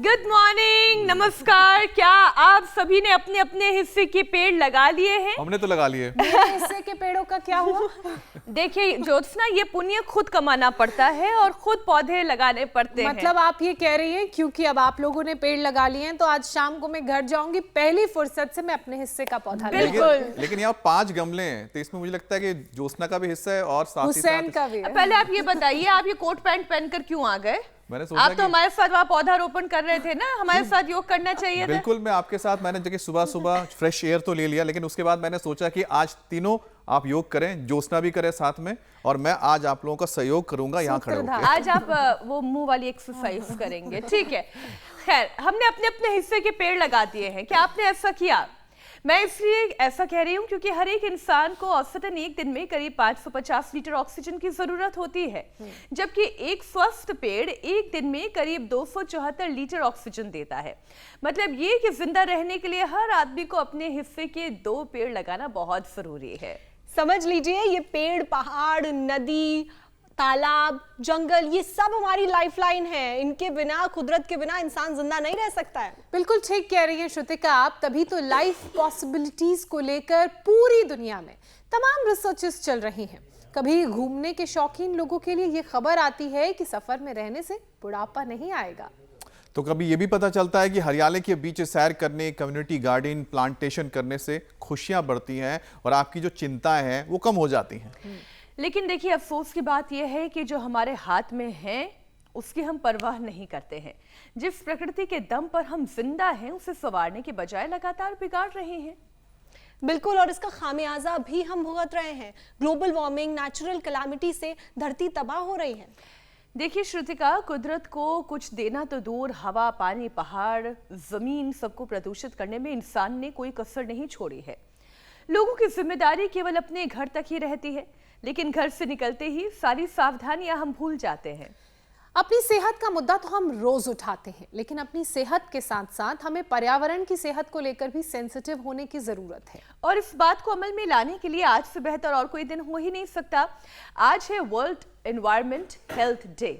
Good morning, नमस्कार। क्या आप सभी ने अपने अपने हिस्से के पेड़ लगा लिए हैं? हमने तो लगा लिए। मेरे हिस्से के पेड़ों का क्या हुआ? देखिए ज्योत्सना, ये पुण्य खुद कमाना पड़ता है और खुद पौधे लगाने पड़ते हैं। मतलब आप ये कह रही हैं क्योंकि अब आप लोगों ने पेड़ लगा लिए हैं तो आज शाम को मैं घर जाऊंगी, पहली फुर्सत से मैं अपने हिस्से का पौधा बिल्कुल। लेकिन यहाँ 5 गमले हैं तो इसमें मुझे लगता है कि ज्योत्सना का भी हिस्सा है और साथ ही हुसैन साथ का भी है। पहले आप ये बताइए, आप ये कोट पैंट पहनकर क्यों आ गए? मैंने सोचा आप तो कि हमारे साथ वहाँ पौधारोपण कर रहे थे ना, हमारे साथ योग करना चाहिए था। बिल्कुल, मैं आपके साथ मैंने जगह सुबह सुबह फ्रेश एयर तो ले लिया, लेकिन उसके बाद मैंने सोचा कि आज तीनों आप योग करें, ज्योत्सना भी करे साथ में, और मैं आज आप लोगों का सहयोग करूंगा यहाँ खड़े होकर। आज आप वो मुंह वाली एक्सरसाइज करेंगे, ठीक है। खैर, हमने अपने अपने हिस्से के पेड़ लगा दिए हैं। क्या आपने ऐसा किया? मैं इसलिए ऐसा कह रही हूँ क्योंकि हर एक इंसान को औसतन एक दिन में करीब 550 लीटर ऑक्सीजन की जरूरत होती है, जबकि एक स्वस्थ पेड़ एक दिन में करीब 274 लीटर ऑक्सीजन देता है। मतलब ये कि जिंदा रहने के लिए हर आदमी को अपने हिस्से के 2 पेड़ लगाना बहुत जरूरी है। समझ लीजिए, ये पेड़, पहाड़, नदी, तालाब, जंगल, ये सब हमारी लाइफलाइन है। इनके बिना, कुदरत के बिना इंसान जिंदा नहीं रह सकता है। बिल्कुल ठीक कह रही हैं श्रुतिका आप। तभी तो लाइफ पॉसिबिलिटीज को लेकर पूरी दुनिया में तमाम रिसर्चेस चल रही हैं। कभी घूमने के शौकीन लोगों के लिए ये खबर आती है कि सफर में रहने से बुढ़ापा नहीं आएगा, तो कभी ये भी पता चलता है कि हरियाली के बीच सैर करने, कम्युनिटी गार्डन, प्लांटेशन करने से खुशियां बढ़ती हैं और आपकी जो चिंताएं हैं वो कम हो जाती हैं। लेकिन देखिए, अफसोस की बात यह है कि जो हमारे हाथ में है उसकी हम परवाह नहीं करते हैं। जिस प्रकृति के दम पर हम जिंदा हैं उसे संवारने के बजाय लगातार बिगाड़ रहे हैं। बिल्कुल, और इसका खामियाजा भी हम भुगत रहे हैं। ग्लोबल वार्मिंग, नेचुरल कैलामिटी से धरती तबाह हो रही है। देखिए श्रुतिका, कुदरत को कुछ देना तो दूर, हवा, पानी, पहाड़, जमीन, सबको प्रदूषित करने में इंसान ने कोई कसर नहीं छोड़ी है। लोगों की जिम्मेदारी केवल अपने घर तक ही रहती है, लेकिन घर से निकलते ही सारी सावधानियां हम भूल जाते हैं। अपनी सेहत का मुद्दा तो हम रोज उठाते हैं, लेकिन अपनी सेहत के साथ साथ हमें पर्यावरण की सेहत को लेकर भी सेंसिटिव होने की जरूरत है। और इस बात को अमल में लाने के लिए आज से बेहतर और कोई दिन हो ही नहीं सकता। आज है वर्ल्ड एनवायरनमेंट हेल्थ डे।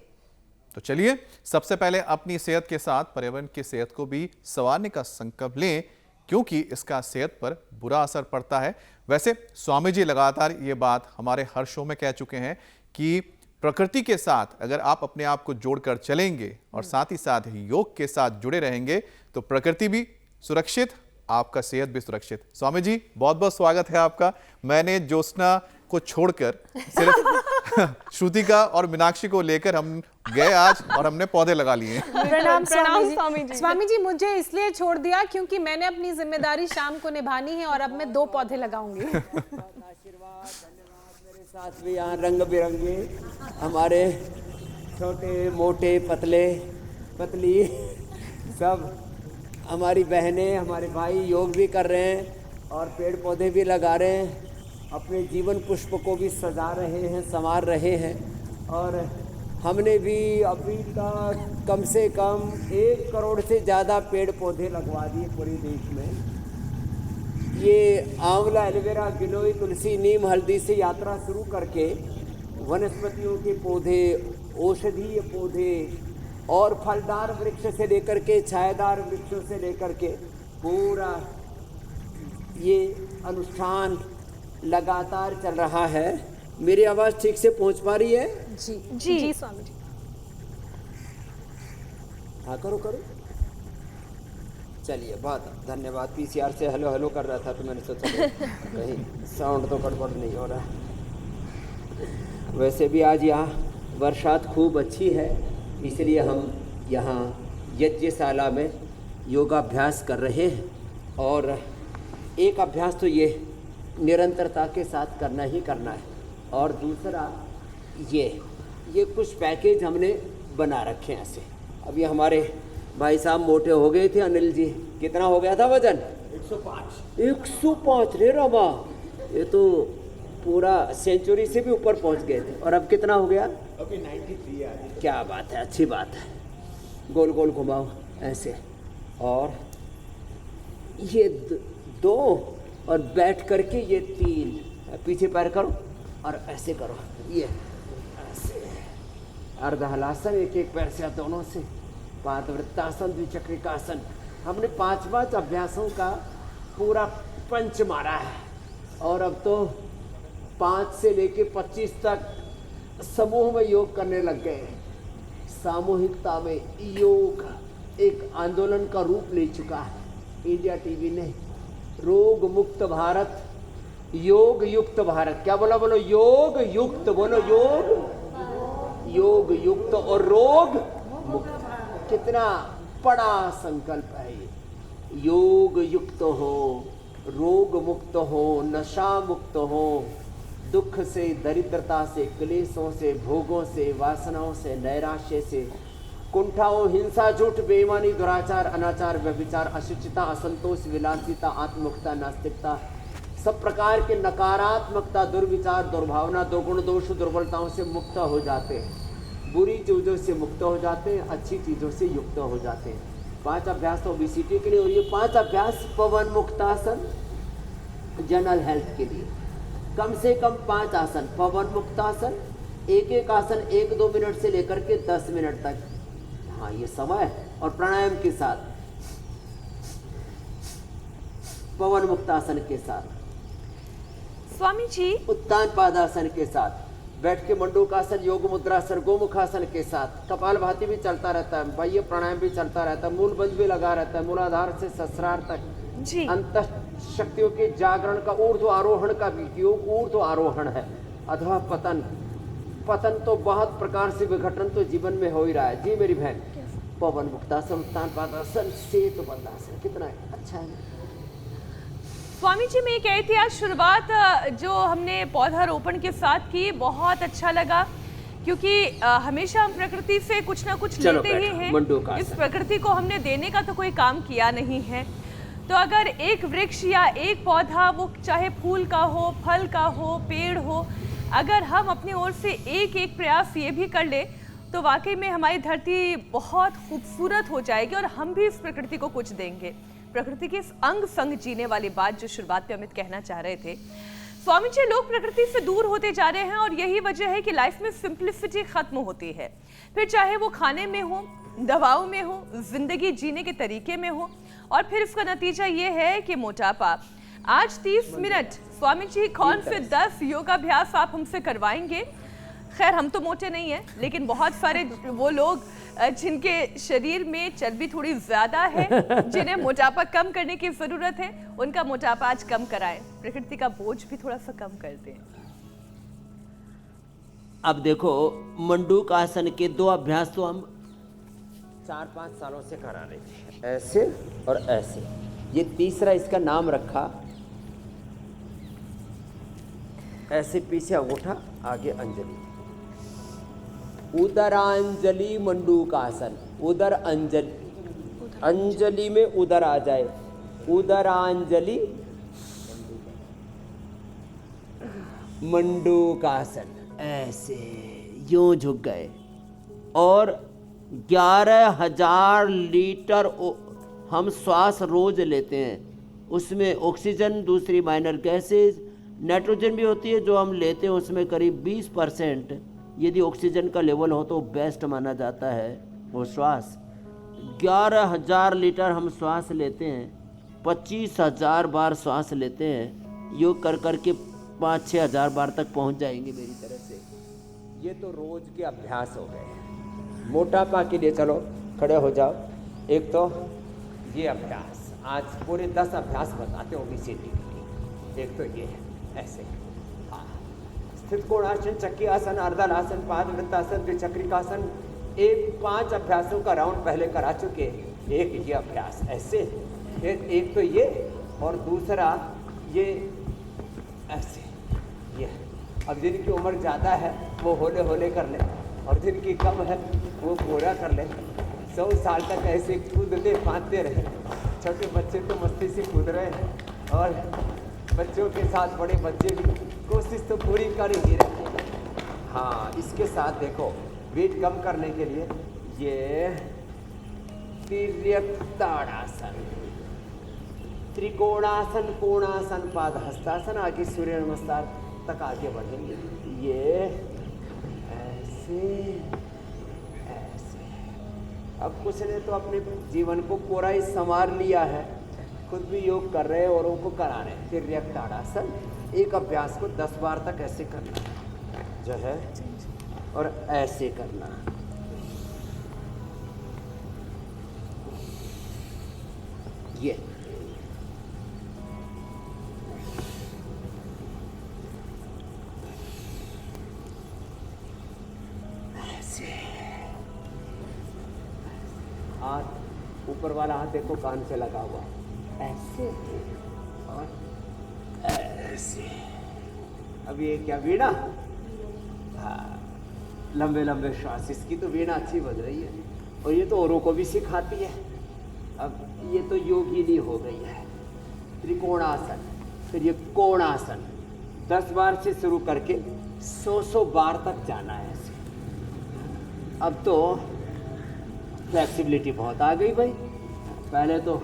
तो चलिए, सबसे पहले अपनी सेहत के साथ पर्यावरण की सेहत को भी संवारने का संकल्प लें, क्योंकि इसका सेहत पर बुरा असर पड़ता है। वैसे स्वामी जी लगातार ये बात हमारे हर शो में कह चुके हैं कि प्रकृति के साथ अगर आप अपने आप को जोड़कर चलेंगे और साथ ही साथ योग के साथ जुड़े रहेंगे तो प्रकृति भी सुरक्षित, आपका सेहत भी सुरक्षित। स्वामी जी, बहुत बहुत स्वागत है आपका। मैंने ज्योत्सना को छोड़कर सिर्फ श्रुतिका और मीनाक्षी को लेकर हम गए आज और हमने पौधे लगा लिए। प्रणाम स्वामी जी। स्वामी जी, मुझे इसलिए छोड़ दिया क्योंकि मैंने अपनी जिम्मेदारी शाम को निभानी है और अब मैं 2 पौधे लगाऊंगी। आशीर्वाद, धन्यवाद। मेरे साथ भी यहाँ रंग बिरंगे हमारे छोटे मोटे पतले पतली सब हमारी बहनें, हमारे भाई योग भी कर रहे हैं और पेड़ पौधे भी लगा रहे हैं, अपने जीवन पुष्प को भी सजा रहे हैं, संवार रहे हैं। और हमने भी अभी तक कम से कम 1 करोड़ से ज़्यादा पेड़ पौधे लगवा दिए पूरे देश में। ये आंवला, एलोवेरा, गिलोय, तुलसी, नीम, हल्दी से यात्रा शुरू करके वनस्पतियों के पौधे, औषधीय पौधे और फलदार वृक्ष से लेकर के छायादार वृक्षों से लेकर के पूरा ये अनुष्ठान लगातार चल रहा है। मेरी आवाज़ ठीक से पहुंच पा रही है? जी जी स्वामी जी। हाँ, करो करो। चलिए, बहुत धन्यवाद। पीसीआर से हेलो हेलो कर रहा था तो मैंने सोचा कहीं साउंड तो गड़बड़ नहीं हो रहा। वैसे भी आज यहाँ बरसात खूब अच्छी है, इसलिए हम यहाँ यज्ञशाला में योगाभ्यास कर रहे हैं। और एक अभ्यास तो ये निरंतरता के साथ करना ही करना है, और दूसरा ये कुछ पैकेज हमने बना रखे हैं ऐसे। अभी हमारे भाई साहब मोटे हो गए थे, अनिल जी, कितना हो गया था वजन? 105 रे रमा, ये तो पूरा सेंचुरी से भी ऊपर पहुंच गए थे। और अब कितना हो गया? अभी 93 आ गया। क्या बात है, अच्छी बात है। गोल गोल घुमाओ ऐसे, और ये 2 और बैठ करके ये 3, पीछे पैर करो और ऐसे करो, ये ऐसे अर्ध हलासन, एक एक पैर से दोनों से पादवृत्तासन, द्विचक्रिकासन। हमने 5 अभ्यासों का पूरा पंच मारा है और अब तो 5 से लेके 25 तक समूह में योग करने लग गए हैं। सामूहिकता में योग एक आंदोलन का रूप ले चुका है। इंडिया टीवी ने रोग मुक्त भारत, योग युक्त भारत, क्या बोला? बोलो योग युक्त, बोलो योग युक्त और रोग मुक्त। कितना बड़ा संकल्प है ये। योग युक्त हो, रोग मुक्त हो, नशा मुक्त हो, दुख से, दरिद्रता से, क्लेशों से, भोगों से, वासनाओं से, नैराश्य से, कुंठाओं, हिंसा, झूठ, बेईमानी, दुराचार, अनाचार, व्यभिचार, अशुचिता, असंतोष, विलासिता, आत्ममुखता, नास्तिकता, सब प्रकार के नकारात्मकता, दुर्विचार, दुर्भावना, दुर्गुण, दोष, दुर्बलताओं से मुक्त हो जाते हैं। बुरी चीज़ों से मुक्त हो जाते हैं, अच्छी चीज़ों से युक्त हो जाते हैं। 5 अभ्यास तो ओबेसिटी के लिए और ये 5 अभ्यास पवन मुक्तासन जनरल हेल्थ के लिए। कम से कम 5 आसन, पवन मुक्तासन, एक आसन 1-2 मिनट से लेकर के 10 मिनट तक। हाँ, ये समय और प्राणायाम के साथ, पवन मुक्तासन के साथ, स्वामी जी उत्तान पादासन के साथ, बैठ के मंडूकासन, योग मुद्रासन, गोमुखासन के साथ, कपालभाति भी चलता रहता है, बाह्य प्राणायाम भी चलता रहता है, मूल बंध भी लगा रहता है, मूलाधार से सहस्रार तक जी। अंत शक्तियों के जागरण का ऊर्ध्व आरोहण का भी योग ऊर्ध्व आरोहण है, अथवा पतन तो बहुत प्रकार से विघटन तो जीवन में हो ही रहा है। जी मेरी बहन, पवन मुक्तासन, उत्तान पादासन, सेतु बंधासन, कितना अच्छा है। स्वामी जी, मैं कही थी आज शुरुआत जो हमने पौधारोपण के साथ की, बहुत अच्छा लगा, क्योंकि हमेशा हम प्रकृति से कुछ ना कुछ लेते ही हैं। इस प्रकृति को हमने देने का तो कोई काम किया नहीं है। तो अगर एक वृक्ष या एक पौधा, वो चाहे फूल का हो, फल का हो, पेड़ हो, अगर हम अपनी ओर से एक प्रयास ये भी कर ले तो वाकई में हमारी धरती बहुत खूबसूरत हो जाएगी और हम भी इस प्रकृति को कुछ देंगे। प्रकृति के इस अंग संग जीने वाली बात जो शुरुआत में अमित कहना चाह रहे थे। स्वामी जी, लोग प्रकृति से दूर होते जा रहे हैं और यही वजह है कि लाइफ में सिंप्लिसिटी खत्म होती है। फिर चाहे वो खाने में हो, दवाओं में हो, जिंदगी जीने के तरीके में हो, और फिर इसका नतीजा ये है कि मोटापा। आज 30 मिनट स्वामी जी कौन से 10 योगाभ्यास आप हमसे करवाएंगे? खैर, हम तो मोटे नहीं हैं, लेकिन बहुत सारे वो लोग जिनके शरीर में चर्बी थोड़ी ज्यादा है, जिन्हें मोटापा कम करने की जरूरत है, उनका मोटापा आज कम कराएं, प्रकृति का बोझ भी थोड़ा सा कम कर दें। अब देखो, मंडूक आसन के 2 अभ्यास तो हम 4-5 सालों से करा रहे थे, ऐसे और ऐसे। ये तीसरा इसका नाम रखा, ऐसे पीछे अंगूठा, आगे अंजलि, उदरांजलि मंडूकासन। उदर अंजलि, अंजलि में उदर आ जाए, उदरांजलि मंडूकासन, ऐसे यूं झुक गए। और 11,000 लीटर हम श्वास रोज लेते हैं। उसमें ऑक्सीजन, दूसरी माइनर गैसेज, नाइट्रोजन भी होती है जो हम लेते हैं, उसमें करीब 20% यदि ऑक्सीजन का लेवल हो तो बेस्ट माना जाता है वो श्वास। 11,000 लीटर हम श्वास लेते हैं, 25,000 बार श्वास लेते हैं। योग कर कर के 5-6 हज़ार बार तक पहुंच जाएंगे मेरी तरफ से। ये तो रोज के अभ्यास हो गए। मोटापा के लिए चलो खड़े हो जाओ। एक तो ये अभ्यास, आज पूरे 10 अभ्यास बताते हो ओबेसिटी के लिए। एक तो ये है, ऐसे, हाँ, स्थित कोणासन, चक्की आसन, अर्धलासन, पादवृत्तासन, द्विचक्रिकासन। 5 अभ्यासों का राउंड पहले करा चुके। एक ये अभ्यास ऐसे, एक तो ये, और दूसरा ये ऐसे। ये अब जिनकी उम्र ज़्यादा है वो होले होले कर ले, और जिनकी कम है वो पूरा कर ले। 100 साल तक ऐसे कूदते फांदते रहे। छोटे बच्चे तो मस्ती से कूद रहे हैं, और बच्चों के साथ बड़े बच्चे भी कोशिश तो पूरी कर ही रहे हैं। हाँ, इसके साथ देखो वेट कम करने के लिए ये तिर्यकताड़ासन, त्रिकोणासन, कोणासन, पादहस्तासन, आगे सूर्य नमस्कार तक आगे बढ़ेंगे। ये ऐसे ऐसे, अब कुछ ने तो अपने जीवन को पूरा ही संवार लिया है, खुद भी योग कर रहे हैं, औरों को करा रहे हैं। तिर्यक ताड़ासन, एक अभ्यास को 10 बार तक ऐसे करना है जो है, और ऐसे करना। ये हाथ ऊपर वाला हाथ देखो कान से लगा हुआ, ऐसे और ऐसे। अब ये क्या वीणा? हाँ, लंबे लंबे श्वास, इसकी तो वीणा अच्छी बज रही है और ये तो औरों को भी सिखाती है। अब ये तो योगिनी हो गई है। त्रिकोणासन, फिर ये कोणासन, 10 बार से शुरू करके 100 बार तक जाना है ऐसे। अब तो फ्लेक्सिबिलिटी बहुत आ गई भाई। पहले तो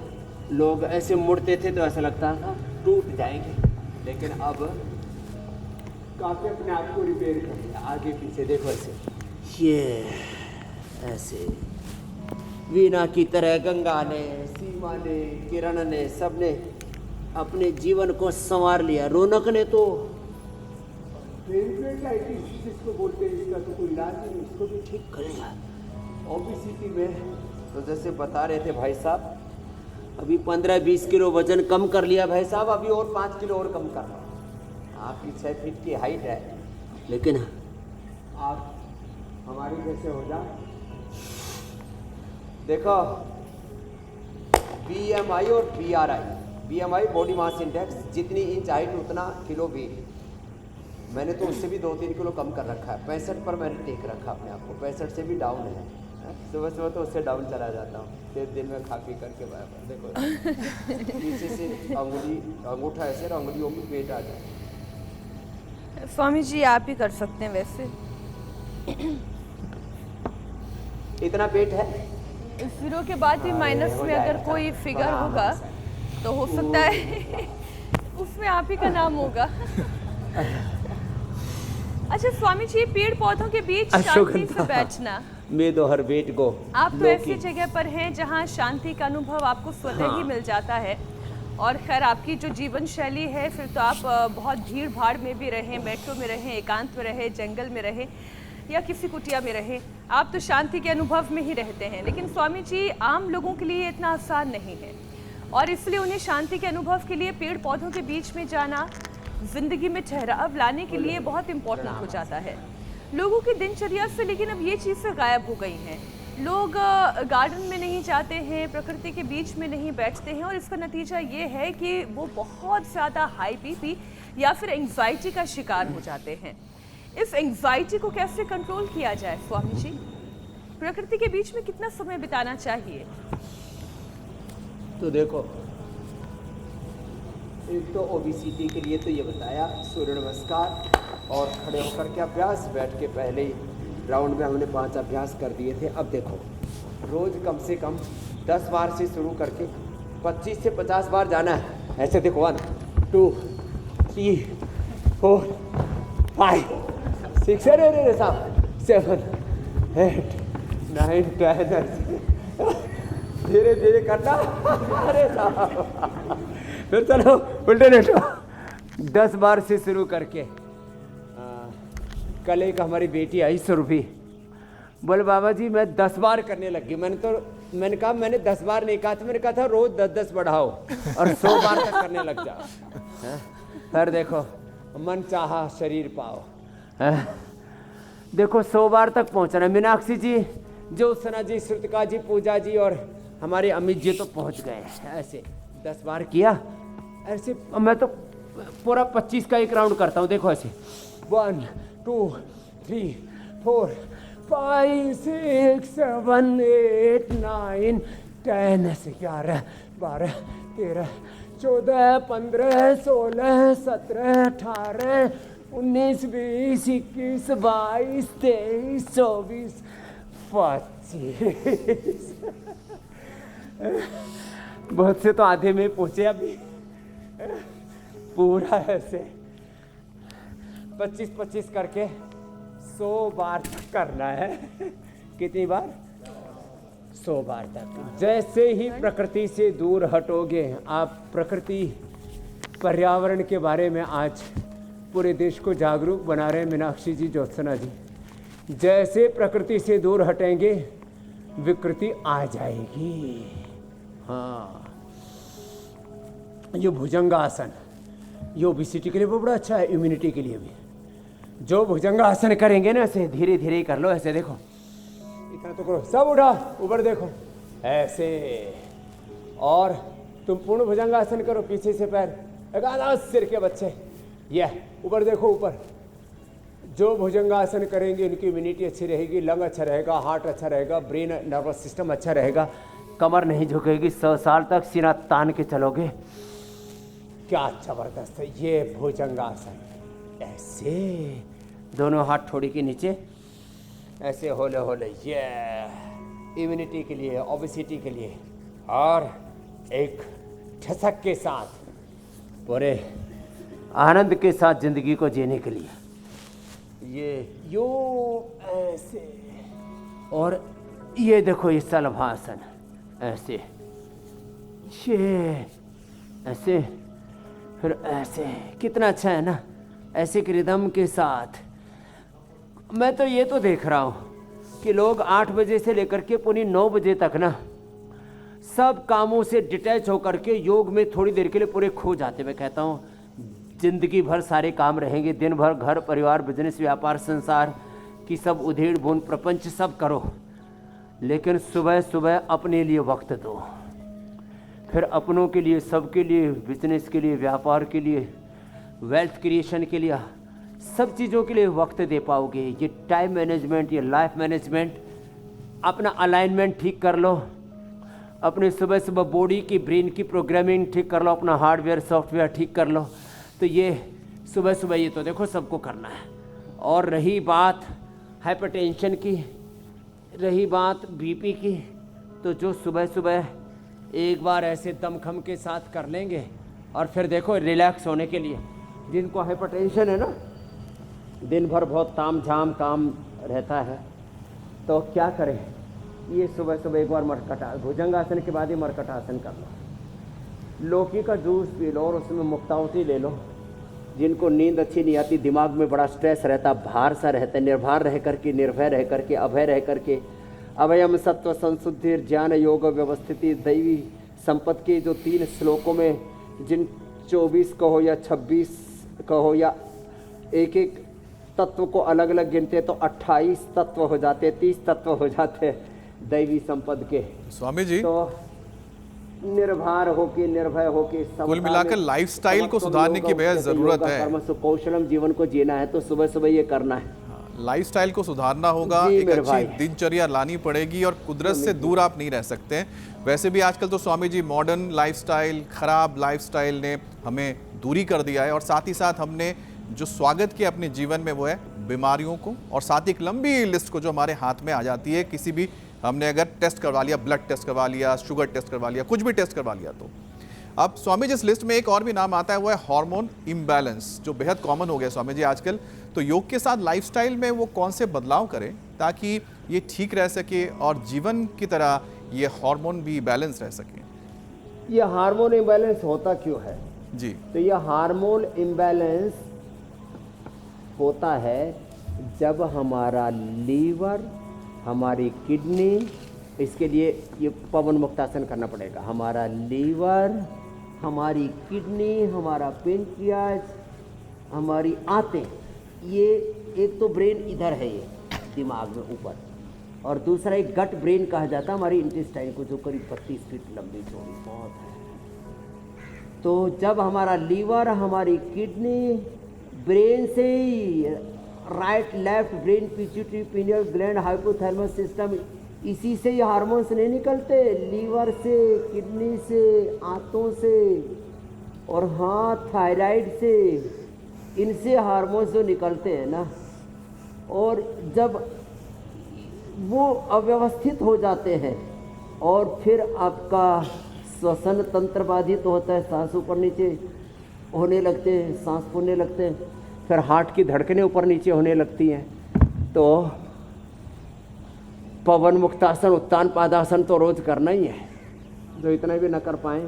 लोग ऐसे मुड़ते थे तो ऐसा लगता था टूट जाएंगे, लेकिन अब काफी अपने आप को रिपेयर कर लिया। आगे पीछे देखो ऐसे, ये ऐसे वीणा की तरह गंगा ने, सीमा ने, किरण ने, सबने अपने जीवन को संवार लिया। रौनक ने तो जिसको बोलते हैं, इसका तो कोई इलाज नहीं, इसको भी ठीक कर लिया। ओबेसिटी में तो जैसे बता रहे थे भाई साहब, अभी 15-20 किलो वजन कम कर लिया भाई साहब, अभी और 5 किलो और कम कर लो। आपकी 6 फीट की हाइट है, लेकिन आप हमारी जैसे हो जाओ। देखो BMI और BRI, BMI body mass index, जितनी इंच हाइट उतना किलो वेट। मैंने तो उससे भी 2-3 किलो कम कर रखा है। 65 पर मैंने टेक रखा अपने आप को, 65 से भी डाउन है। सुबह सुबह तो उससे डाउन चला जाता हूँ, फिर दिन में खा पी करके देखो नीचे से अंगूठा ऐसे और अंगुलियों में पेट आ जाए। स्वामी जी आप ही कर सकते हैं वैसे। इतना पेट है, जीरो के बाद भी माइनस में अगर कोई फिगर होगा तो हो सकता है उसमें आप ही का नाम होगा। अच्छा स्वामी जी, पेड़ पौधों के बीच शांति से बैठना, मैं तो हर वेट को आप तो ऐसी जगह पर हैं जहां शांति का अनुभव आपको स्वतः ही मिल जाता है। और खैर आपकी जो जीवन शैली है, फिर तो आप बहुत भीड़ भाड़ में भी रहें, मेट्रो में रहें, एकांत में रहें, जंगल में रहें या किसी कुटिया में रहें, आप तो शांति के अनुभव में ही रहते हैं। लेकिन स्वामी जी, आम लोगों के लिए इतना आसान नहीं है और इसलिए उन्हें शांति के अनुभव के लिए पेड़ पौधों के बीच में जाना जिंदगी में ठहराव लाने के लिए बहुत इम्पोर्टेंट हो जाता है लोगों की दिनचर्या से। लेकिन अब ये चीज़ें गायब हो गई हैं। लोग गार्डन में नहीं जाते हैं, प्रकृति के बीच में नहीं बैठते हैं और इसका नतीजा ये है कि वो बहुत ज़्यादा हाई बीपी या फिर एंग्जाइटी का शिकार हो जाते हैं। इस एंग्जाइटी को कैसे कंट्रोल किया जाए स्वामी जी? प्रकृति के बीच में कितना समय बिताना चाहिए? तो देखो, एक तो ओबेसिटी के लिए तो ये बताया सूर्य नमस्कार और खड़े होकर के अभ्यास। बैठ के पहले ही राउंड में हमने 5 अभ्यास कर दिए थे। अब देखो, रोज कम से कम 10 बार से शुरू करके 25 से 50 बार जाना है। ऐसे देखो, 1 2 3 4 5 6 अरे साहब 7 8 9 10 धीरे धीरे करना। अरे साहब, फिर चलो उल्टे लेटो। 10 बार से शुरू करके कल एक हमारी बेटी आई सुरभि, बोले बाबा जी मैं 10 बार करने लगी। मैंने कहा मैंने 10 बार नहीं कहा था, मैंने कहा था रोज 10-10 बढ़ाओ और 100 बार तक करने लग जाओ। फिर देखो, मन चाहा शरीर पाओ। देखो 100 बार तक पहुंचना। मीनाक्षी जी, ज्योत्सना जी, श्रुतिका जी, पूजा जी और हमारे अमित जी तो पहुंच गए। ऐसे 10 बार किया। ऐसे मैं तो पूरा 25 का एक राउंड करता हूँ। देखो ऐसे 1 2 3 4 5 6 7 8 9 10 ऐसे 11 12 13 14 15 16 17 18 19 20 21 22 23 24 25। बहुत से तो आधे में पहुंचे अभी। पूरा ऐसे 25-25 करके 100 बार तक करना है। कितनी बार? 100 बार तक। जैसे ही प्रकृति से दूर हटोगे, आप प्रकृति पर्यावरण के बारे में आज पूरे देश को जागरूक बना रहे हैं मीनाक्षी जी, ज्योत्सना जी। जैसे प्रकृति से दूर हटेंगे विकृति आ जाएगी। हाँ, ये भुजंगासन, ये ओबेसिटी के लिए बहुत बड़ा अच्छा है, इम्यूनिटी के लिए भी। जो भुजंगासन करेंगे ना, ऐसे धीरे धीरे ही कर लो, ऐसे देखो, इतना तो करो, सब उठा ऊपर देखो ऐसे। और तुम पूर्ण भुजंगासन करो, पीछे से पैर एक आधा सिर के बच्चे, ये ऊपर देखो ऊपर। जो भुजंगासन करेंगे इनकी इम्यूनिटी अच्छी रहेगी, लंग अच्छा रहेगा, हार्ट अच्छा रहेगा, ब्रेन नर्वस सिस्टम अच्छा रहेगा, कमर नहीं झुकेगी, 100 साल तक सीना तान के चलोगे। क्या जबरदस्त है ये भुजंगासन। ऐसे दोनों हाथ थोड़ी के नीचे, ऐसे होले होले, ये इम्यूनिटी के लिए, ओबेसिटी के लिए, और एक ठसक के साथ पूरे आनंद के साथ जिंदगी को जीने के लिए। ये यो ऐसे, और ये देखो ये सलभासन, ऐसे, ये ऐसे, फिर ऐसे। कितना अच्छा है ना, ऐसे के रिदम के साथ। मैं तो ये तो देख रहा हूँ कि लोग 8 बजे से लेकर के पुनी 9 बजे तक ना सब कामों से डिटैच होकर के योग में थोड़ी देर के लिए पूरे खो जाते। मैं कहता हूँ जिंदगी भर सारे काम रहेंगे, दिन भर घर परिवार बिजनेस व्यापार संसार की सब उधेड़ बुन प्रपंच सब करो, लेकिन सुबह सुबह अपने लिए वक्त दो, फिर अपनों के लिए, सबके लिए, बिजनेस के लिए, व्यापार के लिए, वेल्थ क्रिएशन के लिए, सब चीज़ों के लिए वक्त दे पाओगे। ये टाइम मैनेजमेंट, ये लाइफ मैनेजमेंट, अपना अलाइनमेंट ठीक कर लो, अपने सुबह सुबह बॉडी की, ब्रेन की प्रोग्रामिंग ठीक कर लो, अपना हार्डवेयर सॉफ्टवेयर ठीक कर लो। तो ये सुबह सुबह ये तो देखो सबको करना है। और रही बात हाइपरटेंशन की, रही बात बीपी की, तो जो सुबह सुबह एक बार ऐसे दमखम के साथ कर लेंगे, और फिर देखो रिलैक्स होने के लिए, जिनको हाइपरटेंशन है ना, दिन भर बहुत ताम झाम काम रहता है, तो क्या करें, ये सुबह सुबह एक बार मरकटा, भुजंगासन के बाद ही मरकटासन कर लो, लौकी का जूस पी लो और उसमें मुक्तावती ले लो। जिनको नींद अच्छी नहीं आती, दिमाग में बड़ा स्ट्रेस रहता, भार सा रहता है, निर्भर रह करके, निर्भय रह करके, अभय रह करके, अभयम सत्व संशुद्धि ज्ञान योग व्यवस्थिति दैवी संपत्ति के जो 3 श्लोकों में, जिन 24 कहो या 26 कहो या एक एक तत्व को अलग अलग गिनते तो 28 तत्व हो जाते, 30 तत्व हो जाते दैवी संपद के। स्वामी जी, तो निर्भर होके, निर्भय होके, कुल मिलाकर लाइफस्टाइल को सुधारने की बेहद जरूरत है। कर्मसु कौशलम जीवन को जीना है तो सुबह सुबह ये करना है। लाइफस्टाइल को सुधारना होगा, जी एक मेरे अच्छी भाई। दिनचर्या लानी पड़ेगी, और कुदरत से दूर आप नहीं रह सकते। वैसे भी आजकल तो स्वामी जी मॉडर्न लाइफस्टाइल, खराब लाइफस्टाइल ने हमें दूरी कर दिया है, और साथ ही साथ हमने जो स्वागत किया अपने जीवन में वो है बीमारियों को, और साथ ही एक लंबी लिस्ट को जो हमारे हाथ में आ जाती है। किसी भी हमने अगर टेस्ट करवा लिया, ब्लड टेस्ट करवा लिया, शुगर टेस्ट करवा लिया, कुछ भी टेस्ट करवा लिया, तो अब स्वामी जी इस लिस्ट में एक और भी नाम आता है, वो है हार्मोन इम्बैलेंस, जो बेहद कॉमन हो गया स्वामी जी आजकल। तो योग के साथ लाइफस्टाइल में वो कौन से बदलाव करें ताकि ये ठीक रह सके और जीवन की तरह ये हार्मोन भी बैलेंस रह सके? ये हार्मोन इम्बैलेंस होता क्यों है जी, तो ये हार्मोन इम्बैलेंस होता है जब हमारा लीवर, हमारी किडनी, इसके लिए ये पवन मुक्तासन करना पड़ेगा। हमारा लीवर, हमारी किडनी, हमारा पेनक्रियाज, हमारी आंतें, ये एक तो ब्रेन इधर है, ये दिमाग में ऊपर, और दूसरा एक गट ब्रेन कहा जाता है हमारी इंटेस्टाइन को, जो करीब 32 फीट लंबी चौड़ी बहुत है। तो जब हमारा लीवर, हमारी किडनी, ब्रेन से ही right left brain, pituitary, pineal gland, hypothalamus system, इसी से ये हार्मोन्स नहीं निकलते, लीवर से, किडनी से, आंतों से, और हाँ थायराइड से, इनसे हार्मोन्स जो निकलते हैं ना, और जब वो अव्यवस्थित हो जाते हैं और फिर आपका श्वसन तंत्र बाधित होता है, सांस ऊपर नीचे होने लगते हैं, सांस फूलने लगते हैं, फिर हार्ट की धड़कनें ऊपर नीचे होने लगती हैं, तो पवन मुक्तासन, उत्तान पादासन तो रोज करना ही है। जो इतना भी ना कर पाए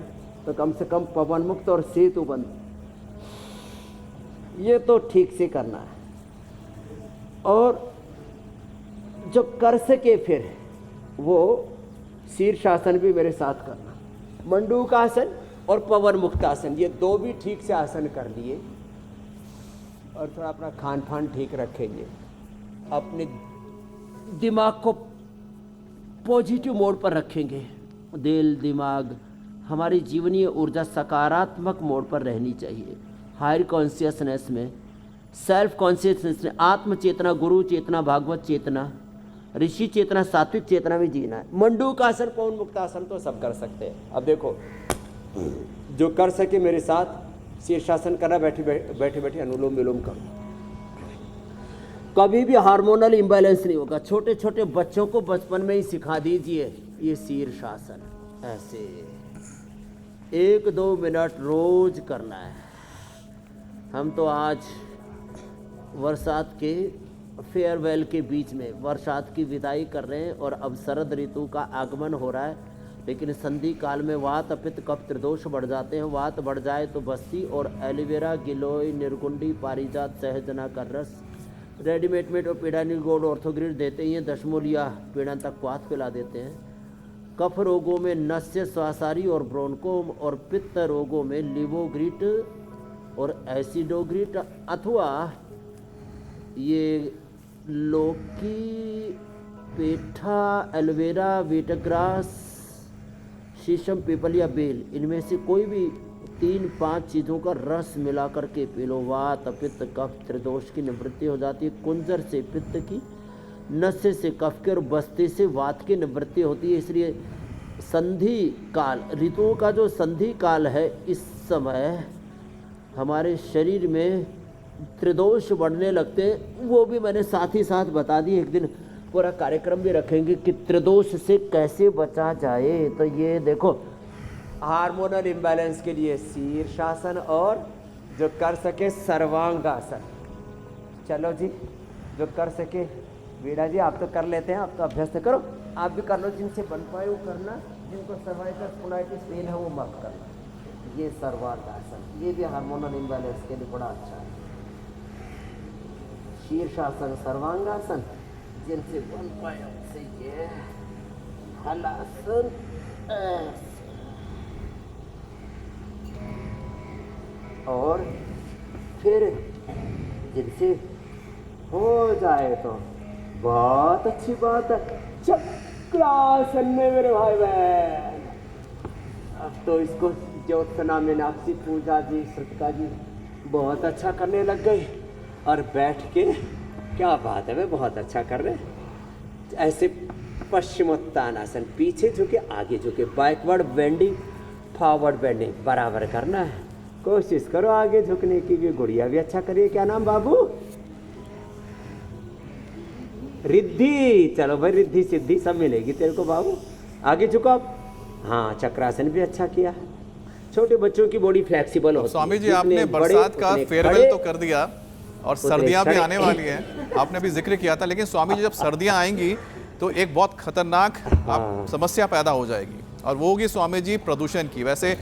तो कम से कम पवन मुक्त और सेतु बंद ये तो ठीक से करना है। और जो कर सके फिर वो शीर्षासन भी मेरे साथ करना, मंडूकासन और पवन मुक्तासन, ये दो भी ठीक से आसन कर लिए और थोड़ा अपना खान पान ठीक रखेंगे, अपने दिमाग को पॉजिटिव मोड पर रखेंगे। दिल दिमाग हमारी जीवनीय ऊर्जा सकारात्मक मोड पर रहनी चाहिए। हायर कॉन्शियसनेस में, सेल्फ कॉन्शियसनेस में, आत्म चेतना, गुरु चेतना, भागवत चेतना, ऋषि चेतना, सात्विक चेतना में जीना है। मंडूकासन पवन मुक्तासन तो सब कर सकते हैं। अब देखो जो कर सके मेरे साथ शीर्षासन करना, बैठे बैठे अनुलोम विलोम करो। कभी भी हार्मोनल इम्बैलेंस नहीं होगा। छोटे छोटे बच्चों को बचपन में ही सिखा दीजिए ये शीर्षासन, ऐसे 1-2 मिनट रोज करना है। हम तो आज बरसात के फेयरवेल के बीच में बरसात की विदाई कर रहे हैं और अब शरद ऋतु का आगमन हो रहा है, लेकिन संधि काल में वात पित्त कफ त्रिदोष बढ़ जाते हैं। वात बढ़ जाए तो बस्ती और एलोवेरा, गिलोय, निर्गुंडी, पारिजात, सहजना का रस, रेडीमेड मेड और पीड़ानी गोल्ड ऑर्थोग्रिड देते हैं। दशमूल या पीड़न तक क्वाथ पिला देते हैं। कफ रोगों में नस्य, स्वासारी और ब्रोंकोम, और पित्त रोगों में लिवोग्रिट और एसिडोग्रिट अथवा ये लौकी, पेठा, एलोवेरा, वीटग्रास, शीशम, पीपल या बेल, इनमें से कोई भी 3-5 चीज़ों का रस मिला करके पी लो। वात पित्त कफ त्रिदोष की निवृत्ति हो जाती है। कुंजर से पित्त की, नस्य से कफ के और बस्ते से वात की निवृत्ति होती है। इसलिए संधि काल, ऋतुओं का जो संधि काल है, इस समय हमारे शरीर में त्रिदोष बढ़ने लगते हैं। वो भी मैंने साथ ही साथ बता दी। एक दिन पूरा कार्यक्रम भी रखेंगे कि त्रिदोष से कैसे बचा जाए। तो ये देखो हार्मोनल इम्बैलेंस के लिए शीर्षासन और जो कर सके सर्वांगासन। चलो जी, जो कर सके वीणा जी आप तो कर लेते हैं, आप तो अभ्यास करो, आप भी कर लो। जिनसे बन पाए वो करना, जिनको सर्वाइकल स्पोंडिलाइटिस पेन है वो मत करना। ये सर्वांगासन, ये भी हार्मोनल इम्बैलेंस के लिए बड़ा अच्छा है। शीर्षासन, सर्वांगासन, जिनसे बन पाए उनसे ये हलासन, और फिर जिनसे हो जाए तो बहुत अच्छी बात है चक्रासन में मेरे भाई बहन। अब तो इसको ज्योत्सना मीनाक्षी पूजा जी, श्रुतिका जी बहुत अच्छा करने लग गए और बैठ के क्या बात है, वे बहुत अच्छा कर रहे हैं। ऐसे पश्चिमोत्तानासन, पीछे झुके आगे झुके, बैकवर्ड बेंडिंग फॉरवर्ड बेंडिंग बराबर करना है। कोशिश करो आगे झुकने की भी। गुड़िया भी अच्छा करिए। क्या नाम बाबू? रिद्धि। चलो भाई, रिद्धि सिद्धि सब मिलेगी तेरे को बाबू। आगे झुको आप। हाँ, चक्रासन भी अच्छा किया। छोटे बच्चों की बॉडी फ्लेक्सिबल होती है। स्वामी जी, आपने बरसात का फेयरवेल तो कर दिया और सर्दियां भी आने वाली हैं, आपने अभी जिक्र किया था। लेकिन स्वामी जी, जब सर्दियां आएंगी तो एक बहुत खतरनाक समस्या पैदा हो जाएगी, और वो होगी स्वामी जी प्रदूषण की। वैसे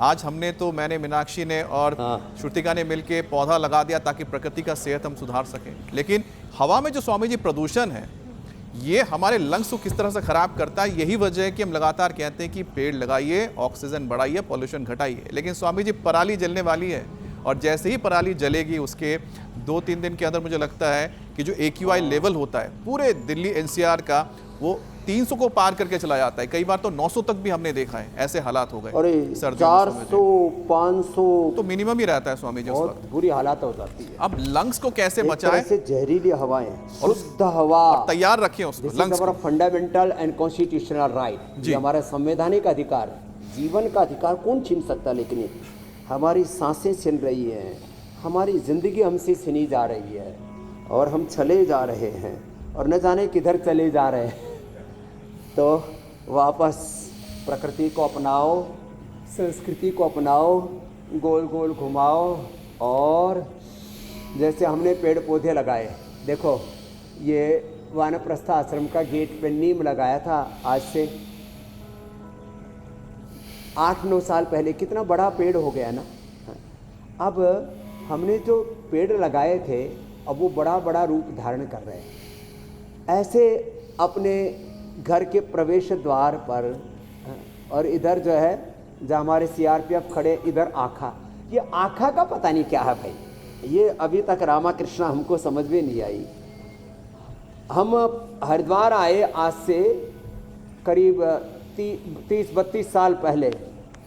आज हमने तो, मैंने, मीनाक्षी ने और श्रुतिका ने मिलके पौधा लगा दिया ताकि प्रकृति का सेहत हम सुधार सकें। लेकिन हवा में जो स्वामी जी प्रदूषण है, ये हमारे लंग्स को किस तरह से खराब करता है। यही वजह है कि हम लगातार कहते हैं कि पेड़ लगाइए, ऑक्सीजन बढ़ाइए, पॉल्यूशन घटाइए। लेकिन स्वामी जी, पराली जलने वाली है, और जैसे ही पराली जलेगी उसके 2-3 दिन के अंदर मुझे लगता है कि जो AQI लेवल होता है पूरे दिल्ली NCR का, वो 300 को पार करके चला जाता है। कई बार तो 900 तक भी हमने देखा है। ऐसे हालात हो गए। अरे 400 500 तो मिनिमम ही रहता है स्वामी जी। बहुत बुरी हालत हो जाती है। अब लंग्स को कैसे एक बचाएं? तरह से जहरीली हवाएं, शुद्ध हवा तैयार रखें उसको। लंग्स हमारा फंडामेंटल एंड कॉन्स्टिट्यूशनल राइट, ये हमारा संवैधानिक अधिकार है। जीवन का अधिकार कौन छीन सकता, लेकिन हमारी सांसें छिन रही हैं, हमारी जिंदगी हमसे छिनी जा रही है और हम चले जा रहे हैं और न जाने किधर चले जा रहे हैं। तो वापस प्रकृति को अपनाओ, संस्कृति को अपनाओ, गोल गोल घुमाओ। और जैसे हमने पेड़ पौधे लगाए, देखो ये वानप्रस्थ आश्रम का गेट पे नीम लगाया था आज से 8-9 साल पहले। कितना बड़ा पेड़ हो गया ना। अब हमने जो पेड़ लगाए थे अब वो बड़ा बड़ा रूप धारण कर रहे हैं। ऐसे अपने घर के प्रवेश द्वार पर और इधर जो है जहाँ हमारे CRPF खड़े, इधर आखा। ये आखा का पता नहीं क्या है भाई, ये अभी तक रामाकृष्णा हमको समझ में नहीं आई। हम हरिद्वार आए आज से करीब 30-32 साल पहले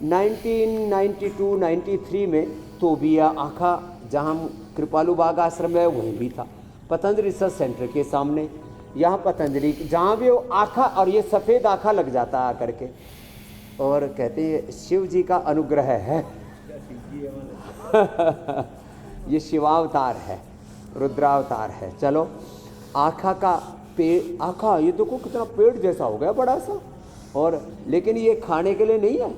1992-93 में, तो भी यह आखा जहाँ हम कृपालु बाग आश्रम है वहीं भी था, पतंजलि रिसर्च सेंटर के सामने। यहाँ पतंजलि जहाँ भी वो आखा, और ये सफ़ेद आखा लग जाता है आकर के, और कहते हैं शिव जी का अनुग्रह है। ये शिवावतार है, रुद्रावतार है। चलो आखा का पेड़, आखा ये देखो कितना पेड़ जैसा हो गया बड़ा सा। और लेकिन ये खाने के लिए नहीं है।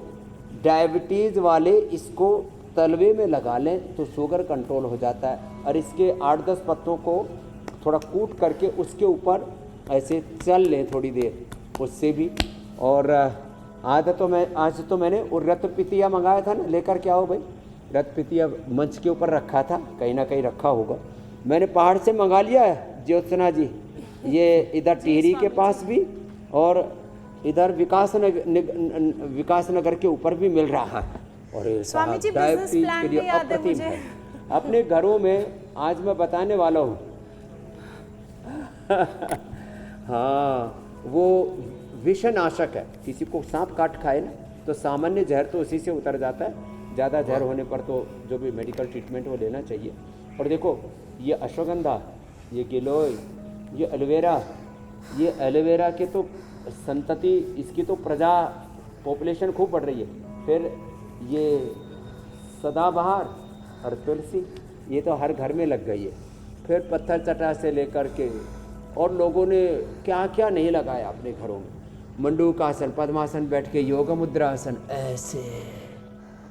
डायबिटीज़ वाले इसको तलवे में लगा लें तो शुगर कंट्रोल हो जाता है। और इसके 8-10 पत्तों को थोड़ा कूट करके उसके ऊपर ऐसे चल लें थोड़ी देर, उससे भी। और आज तो मैंने वो रतपितिया मंगाया था ना, लेकर के आओ भाई। रतपितिया मंच के ऊपर रखा था, कहीं ना कहीं रखा होगा। मैंने पहाड़ से मंगा लिया है ज्योत्सना जी, ये इधर टिहरी के पास भी और इधर विकास नगर के ऊपर भी मिल रहा है। और स्वामी जी बिजनेस प्लान भी याद है मुझे। अपने घरों में आज मैं बताने वाला हूँ। हाँ, वो विषनाशक है। किसी को सांप काट खाए ना तो सामान्य जहर तो उसी से उतर जाता है, ज़्यादा जहर होने पर तो जो भी मेडिकल ट्रीटमेंट वो लेना चाहिए। और देखो ये अश्वगंधा, ये गिलोय, ये एलोवेरा के तो संतति, इसकी तो प्रजा पॉपुलेशन खूब बढ़ रही है। फिर ये सदाबहार और तुलसी, ये तो हर घर में लग गई है। फिर पत्थर चटा से लेकर के और लोगों ने क्या क्या नहीं लगाया अपने घरों में। मंडूकासन, पद्मासन बैठ के, योग मुद्रासन, ऐसे।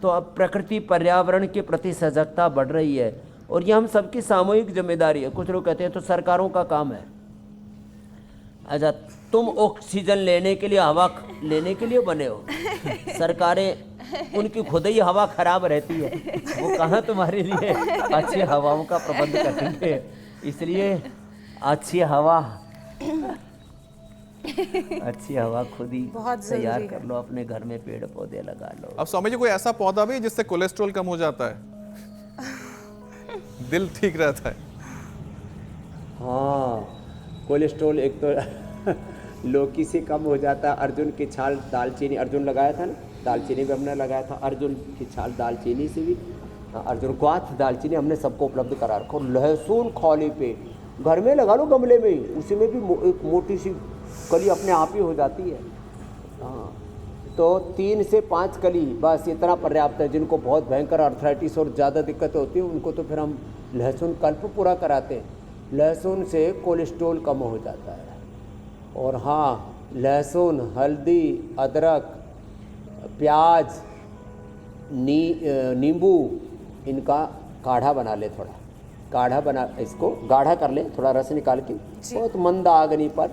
तो अब प्रकृति पर्यावरण के प्रति सजगता बढ़ रही है और ये हम सबकी सामूहिक जिम्मेदारी है। कुछ लोग कहते हैं तो सरकारों का काम है। अच्छा, तुम ऑक्सीजन लेने के लिए, हवा लेने के लिए बने हो। सरकारें उनकी खुद ही हवा खराब रहती है, वो कहाँ तुम्हारे लिए अच्छी हवाओं का प्रबंध करेंगे। इसलिए अच्छी हवा खुद ही तैयार कर लो, अपने घर में पेड़ पौधे लगा लो। अब स्वामी जी कोई ऐसा पौधा भी जिससे कोलेस्ट्रॉल कम हो जाता है, दिल ठीक रहता है? हाँ, कोलेस्ट्रॉल एक तो लौकी से कम हो जाता है। अर्जुन की छाल दालचीनी, अर्जुन लगाया था ना, दालचीनी भी हमने लगाया था। अर्जुन की छाल दालचीनी से भी, अर्जुन क्वाथ दालचीनी हमने सबको उपलब्ध करा रखा। लहसुन खाली पेट घर में लगा लो, गमले में ही, उसी में भी एक मोटी सी कली अपने आप ही हो जाती है। हाँ, तो 3 से 5 कली बस इतना पर्याप्त है। जिनको बहुत भयंकर अर्थराइटिस और ज़्यादा दिक्कत होती है उनको तो फिर हम लहसुन कल्प पूरा कराते हैं। लहसुन से कोलेस्ट्रॉल कम हो जाता है। और हाँ, लहसुन, हल्दी, अदरक, प्याज, नींबू, इनका काढ़ा बना ले। थोड़ा काढ़ा बना, इसको गाढ़ा कर ले, थोड़ा रस निकाल के बहुत मंद आगनी पर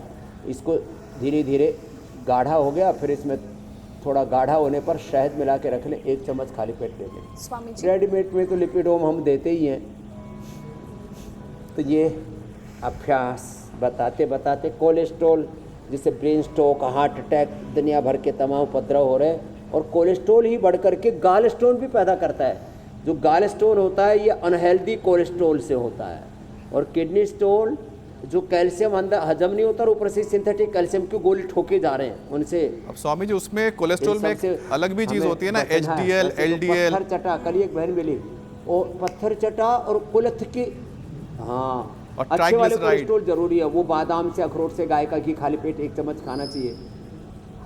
इसको धीरे धीरे गाढ़ा हो गया। फिर इसमें थोड़ा गाढ़ा होने पर शहद मिला के रख ले, 1 चम्मच खाली पेट ले लें। रेडीमेड में तो लिपिडोम हम देते ही हैं। तो ये अभ्यास बताते बताते कोलेस्ट्रॉल, जिससे ब्रेन स्ट्रोक, हार्ट अटैक, दुनिया भर के तमाम उपद्रव हो रहे हैं। और कोलेस्ट्रॉल ही बढ़ करके गाल स्टोन भी पैदा करता है। जो गाल स्टोन होता है ये अनहेल्दी कोलेस्ट्रॉल से होता है। और किडनी स्टोन, जो कैल्शियम अंदर हजम नहीं होता और ऊपर से सिंथेटिक कैल्शियम की गोली ठोके जा रहे हैं उनसे। अब स्वामी जी उसमें कोलेस्ट्रॉल में एक अलग भी चीज होती है ना, HDL, LDL। पत्थर चटा, कल एक बहन मिली, और पत्थर चटा और कुलथ की, हाँ, और अच्छे वाले कोलेस्ट्रॉल जरूरी है। वो बादाम से, अखरोट से, गाय का घी खाली पेट 1 चम्मच खाना चाहिए।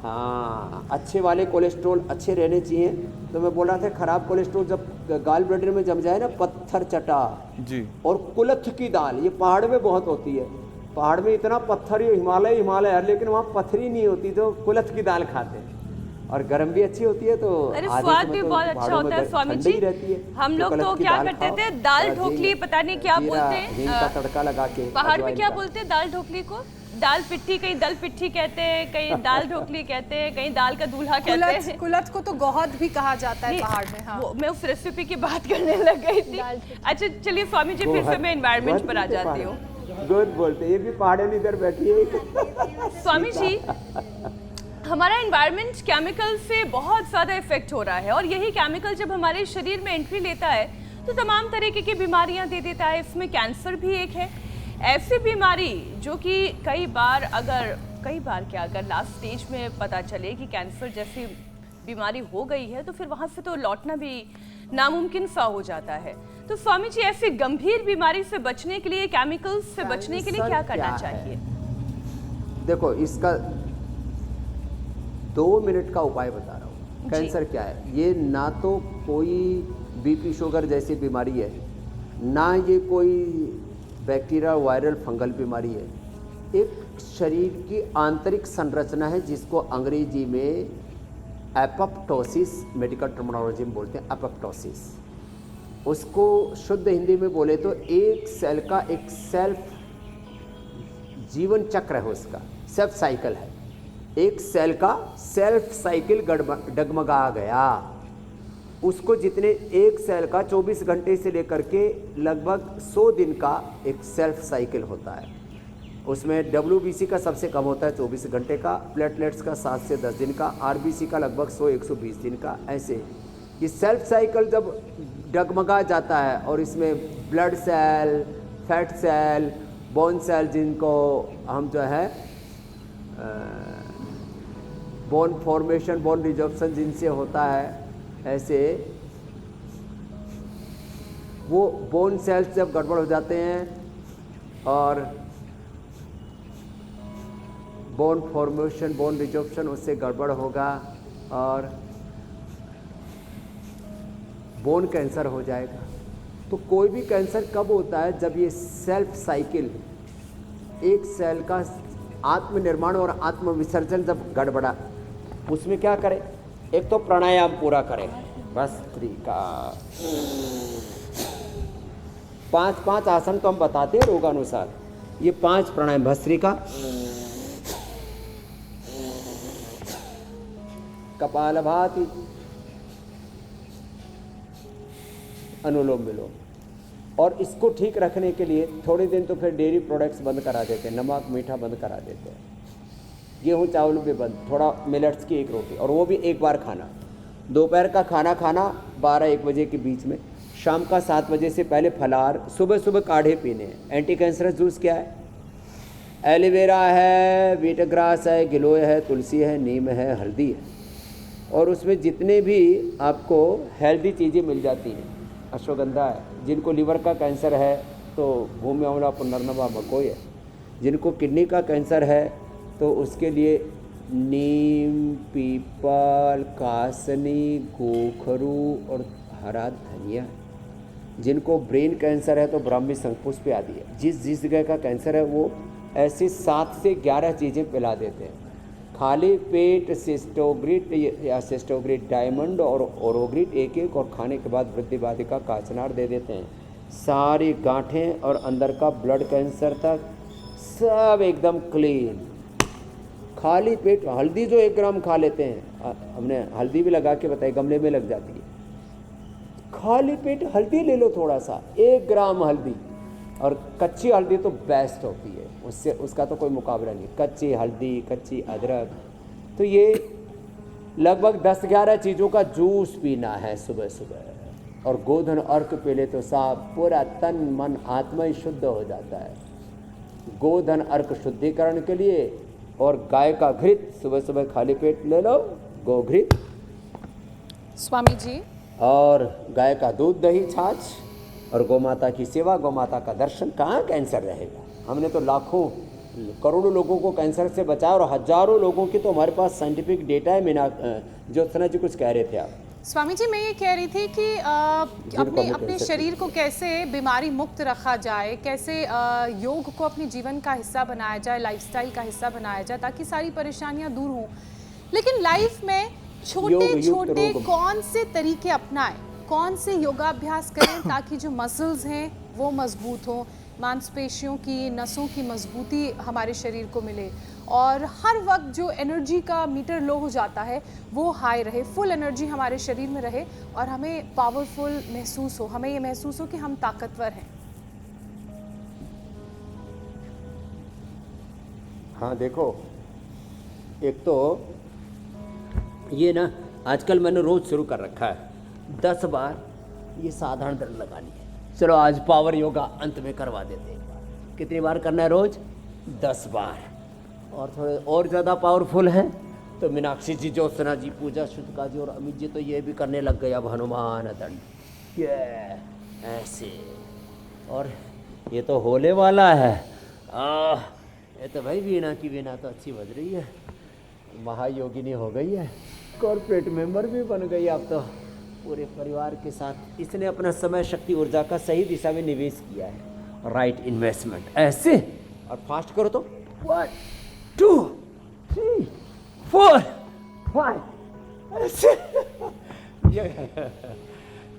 हाँ, अच्छे वाले कोलेस्ट्रॉल अच्छे रहने चाहिए। तो मैं बोल रहा था खराब कोलेस्ट्रॉल जब गाल ब्लैडर में जम जाए ना, पत्थर चटा जी और कुलथ की दाल, ये पहाड़ में बहुत होती है। पहाड़ में इतना पत्थर, ये हिमालय है, लेकिन वहाँ पत्थरी नहीं होती, तो कुलथ की दाल खाते हैं। और गर्म भी अच्छी होती है, तो स्वाद भी बहुत अच्छा होता है। स्वामी जी हम लोग तो क्या करते थे, दाल ढोकली, पता नहीं क्या बोलते हैं, का तड़का लगा के। पहाड़ में क्या बोलते हैं दाल ढोकली को? दाल पिट्ठी, कहीं दल पिट्ठी कहते हैं, कहीं दाल ढोकली कहते हैं, कहीं दाल का दूल्हा कहते कुलत हैं। कुलत को तो गौहद भी कहा जाता है नहीं, पहाड़ में। हाँ, वो मैं उस रेसिपी की बात करने लग गई थी। अच्छा चलिए स्वामी जी, फिर से मैं एनवायरनमेंट पर आ जाती हूँ। गुड बोलते, ये भी पहाड़े में इधर बैठी है। स्वामी जी, हमारा एनवायरनमेंट केमिकल से बहुत ज़्यादा इफेक्ट हो रहा है और यही केमिकल जब हमारे शरीर में एंट्री लेता है तो तमाम तरीके की बीमारियां दे देता है। इसमें कैंसर भी एक है, ऐसी बीमारी जो कि कई बार क्या अगर लास्ट स्टेज में पता चले कि कैंसर जैसी बीमारी हो गई है तो फिर वहाँ से तो लौटना भी नामुमकिन सा हो जाता है। तो स्वामी जी, ऐसी गंभीर बीमारी से बचने के लिए, केमिकल्स से बचने के लिए क्या करना चाहिए? देखो, इसका 2 मिनट का उपाय बता रहा हूँ। कैंसर क्या है? ये ना तो कोई बीपी शुगर जैसी बीमारी है, ना ये कोई बैक्टीरिया वायरल फंगल बीमारी है। एक शरीर की आंतरिक संरचना है जिसको अंग्रेजी में एपोप्टोसिस, मेडिकल टर्मिनोलॉजी में बोलते हैं एपोप्टोसिस। उसको शुद्ध हिंदी में बोले तो एक सेल का एक सेल्फ जीवन चक्र है, उसका सेल्फ साइकिल है। एक सेल का सेल्फ साइकिल डगमगा गया, उसको जितने एक सेल का 24 घंटे से लेकर के लगभग 100 दिन का एक सेल्फ साइकिल होता है। उसमें WBC का सबसे कम होता है 24 घंटे का, प्लेटलेट्स का 7 से 10 दिन का, RBC का लगभग 100-120 दिन का। ऐसे ये सेल्फ साइकिल जब डगमगा जाता है और इसमें blood cell, fat cell, bone cell, जिनको हम जो है बोन फॉर्मेशन, बोन रिजॉर्प्शन जिनसे होता है, ऐसे वो बोन सेल्स जब गड़बड़ हो जाते हैं और बोन फॉर्मेशन, बोन रिजॉर्प्शन उससे गड़बड़ होगा और बोन कैंसर हो जाएगा। तो कोई भी कैंसर कब होता है? जब ये सेल्फ साइकिल, एक सेल का आत्मनिर्माण और आत्मविसर्जन जब गड़बड़ा। उसमें क्या करें? एक तो प्राणायाम पूरा करें, भस्त्रिका 5-5 आसन तो हम बताते हैं रोगानुसार। ये 5 प्राणायाम: भस्त्रिका, कपालभाति, अनुलोम विलोम। और इसको ठीक रखने के लिए थोड़े दिन तो फिर डेयरी प्रोडक्ट्स बंद करा देते हैं, नमक मीठा बंद करा देते हैं, गेहूँ चावल भी बंद, थोड़ा मिलेट्स की एक रोटी, और वो भी एक बार खाना। दोपहर का खाना खाना 12-1 बजे के बीच में, शाम का 7 बजे से पहले फलाहार, सुबह सुबह काढ़े पीने हैं। एंटी कैंसरस जूस क्या है? एलोवेरा है, वीटग्रास है, गिलोय है, तुलसी है, नीम है, हल्दी है, और उसमें जितने भी आपको हेल्दी चीज़ें मिल जाती हैं। अश्वगंधा है, जिनको लीवर का कैंसर है तो भूमि अमला, पुनर्नवा, मकोई है। जिनको किडनी का कैंसर है तो उसके लिए नीम, पीपल, कासनी, गोखरू और हरा धनिया। जिनको ब्रेन कैंसर है तो ब्राह्मी, शंखपुष्प आदि है। जिस जगह का कैंसर है वो ऐसी 7 से 11 चीज़ें पिला देते हैं। खाली पेट सिस्टोग्रिट या सिस्टोग्रिट डायमंड और ओरोग्रिट एक और खाने के बाद वृद्धिवादिका काचनार दे देते हैं। सारी गांठें और अंदर का ब्लड कैंसर तक सब एकदम क्लीन। खाली पेट हल्दी जो 1 ग्राम खा लेते हैं, हमने हल्दी भी लगा के बताई, गमले में लग जाती है। खाली पेट हल्दी ले लो, थोड़ा सा 1 ग्राम हल्दी, और कच्ची हल्दी तो बेस्ट होती है, उससे उसका तो कोई मुकाबला नहीं। कच्ची हल्दी, कच्ची अदरक, तो ये लगभग 10-11 चीज़ों का जूस पीना है सुबह सुबह। और गोधन अर्क पी ले तो साफ पूरा तन मन आत्मा ही शुद्ध हो जाता है। गोधन अर्क शुद्धिकरण के लिए, और गाय का घृत सुबह सुबह खाली पेट ले लो, गोघृत स्वामी जी, और गाय का दूध, दही, छाछ, और गौमाता की सेवा, गौमाता का दर्शन। कहाँ कैंसर रहेगा? हमने तो लाखों करोड़ों लोगों को कैंसर से बचाया, और हजारों लोगों की तो हमारे पास साइंटिफिक डेटा है। मीना ज्योत्सना जी कुछ कह रहे थे आप? स्वामी जी, मैं ये कह रही थी कि अपने शरीर को कैसे बीमारी मुक्त रखा जाए, कैसे योग को अपने जीवन का हिस्सा बनाया जाए, लाइफस्टाइल का हिस्सा बनाया जाए, ताकि सारी परेशानियां दूर हों। लेकिन लाइफ में छोटे छोटे कौन से तरीके अपनाएं, कौन से योगाभ्यास करें ताकि जो मसल्स हैं वो मजबूत हों, मांसपेशियों की, नसों की मजबूती हमारे शरीर को मिले और हर वक्त जो एनर्जी का मीटर लो हो जाता है वो हाई रहे, फुल एनर्जी हमारे शरीर में रहे और हमें पावरफुल महसूस हो, हमें ये महसूस हो कि हम ताकतवर हैं। हाँ देखो, एक तो ये ना आजकल मैंने रोज शुरू कर रखा है 10 बार ये साधारण दंड लगानी है। चलो आज पावर योगा अंत में करवा देते हैं। कितनी बार करना है रोज? 10 बार। और थोड़े और ज़्यादा पावरफुल हैं तो मीनाक्षी जी, ज्योत्सना जी, पूजा शुक्ला जी और अमित जी तो ये भी करने लग गए अब हनुमान दंड। ये ऐसे, और ये तो होले वाला है। ये तो भाई वीणा की वीणा तो अच्छी बज रही है, महायोगिनी हो गई है, कॉर्पोरेट मेंबर भी बन गई अब तो पूरे परिवार के साथ। इसने अपना समय, शक्ति, ऊर्जा का सही दिशा में निवेश किया है, राइट इन्वेस्टमेंट। ऐसे और फास्ट करो तो 1 2 3 4 5 ऐसे। ये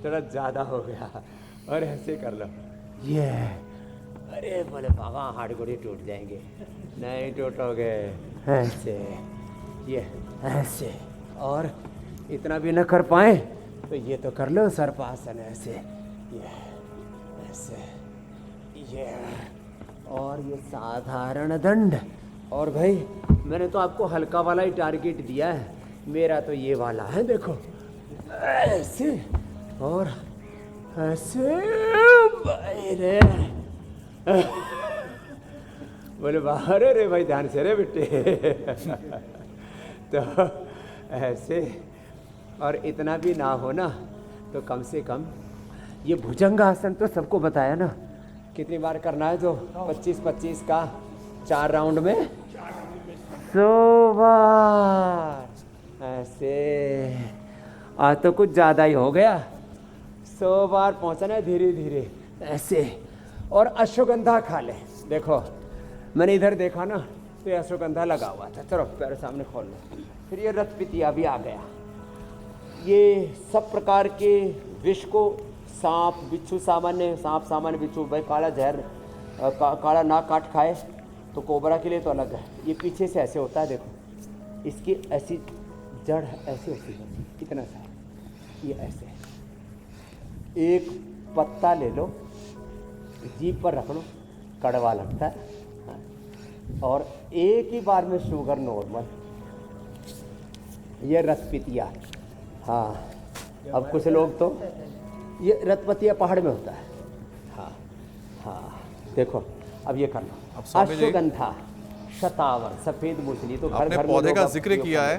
थोड़ा ज़्यादा हो गया, और ऐसे कर लो। ये अरे बोले बाबा हाथ गोड़े टूट जाएंगे, नहीं टूटोगे। ऐसे, ये ऐसे, और इतना भी न कर पाए तो ये तो कर लो सर्पासन। ऐसे, ये ऐसे, ये, और ये साधारण दंड। और भाई मैंने तो आपको हल्का वाला ही टारगेट दिया है, मेरा तो ये वाला है, देखो ऐसे और ऐसे। रे बोले बाहर रे भाई, ध्यान से रे बेटे। तो ऐसे, और इतना भी ना हो ना तो कम से कम ये भुजंगासन तो सबको बताया ना, कितनी बार करना है? जो 25-25 का 4 राउंड में 100 बार। ऐसे आज तो कुछ ज़्यादा ही हो गया, 100 बार पहुँचना है धीरे धीरे। ऐसे, और अश्वगंधा खा ले। देखो मैंने इधर देखा ना तो ये अश्वगंधा लगा हुआ था। चलो पैर सामने खोल लो। फिर ये रथपितिया भी आ गया। ये सब प्रकार के विष को, सांप बिच्छू सामान्य, सांप सामान्य, बिच्छू भाई काला जहर, काला नाग काट खाए तो कोबरा के लिए तो अलग है। ये पीछे से ऐसे होता है, देखो इसकी ऐसी जड़ ऐसे होती है, इतना सा, ये ऐसे। एक पत्ता ले लो, जीभ पर रख लो, कड़वा लगता है, और एक ही बार में शुगर नॉर्मल। ये रथपितिया। हाँ, अब कुछ लोग तो ये रथपतिया पहाड़ में होता है। हाँ हाँ, देखो अब ये कर लो। अश्वगंधा, शतावर, सफेद मूसली, तो घर घर में पौधे का जिक्र किया है,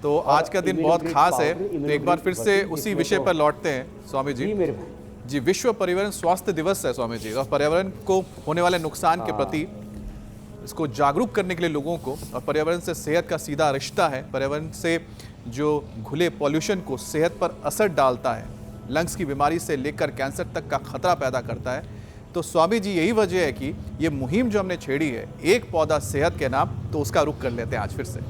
तो आज का दिन बहुत खास है। तो एक बार फिर से उसी विषय पर लौटते हैं स्वामी जी। मेरे भाई जी, विश्व पर्यावरण स्वास्थ्य दिवस है स्वामी जी, और पर्यावरण को होने वाले नुकसान के प्रति इसको जागरूक करने के लिए लोगों को, और पर्यावरण से सेहत का सीधा रिश्ता है। पर्यावरण से जो घुले पॉल्यूशन को सेहत पर असर डालता है, लंग्स की बीमारी से लेकर कैंसर तक का खतरा पैदा करता है। तो स्वामी जी यही वजह है कि ये मुहिम जो हमने छेड़ी है, एक पौधा सेहत के नाम, तो उसका रुख कर लेते हैं आज फिर से।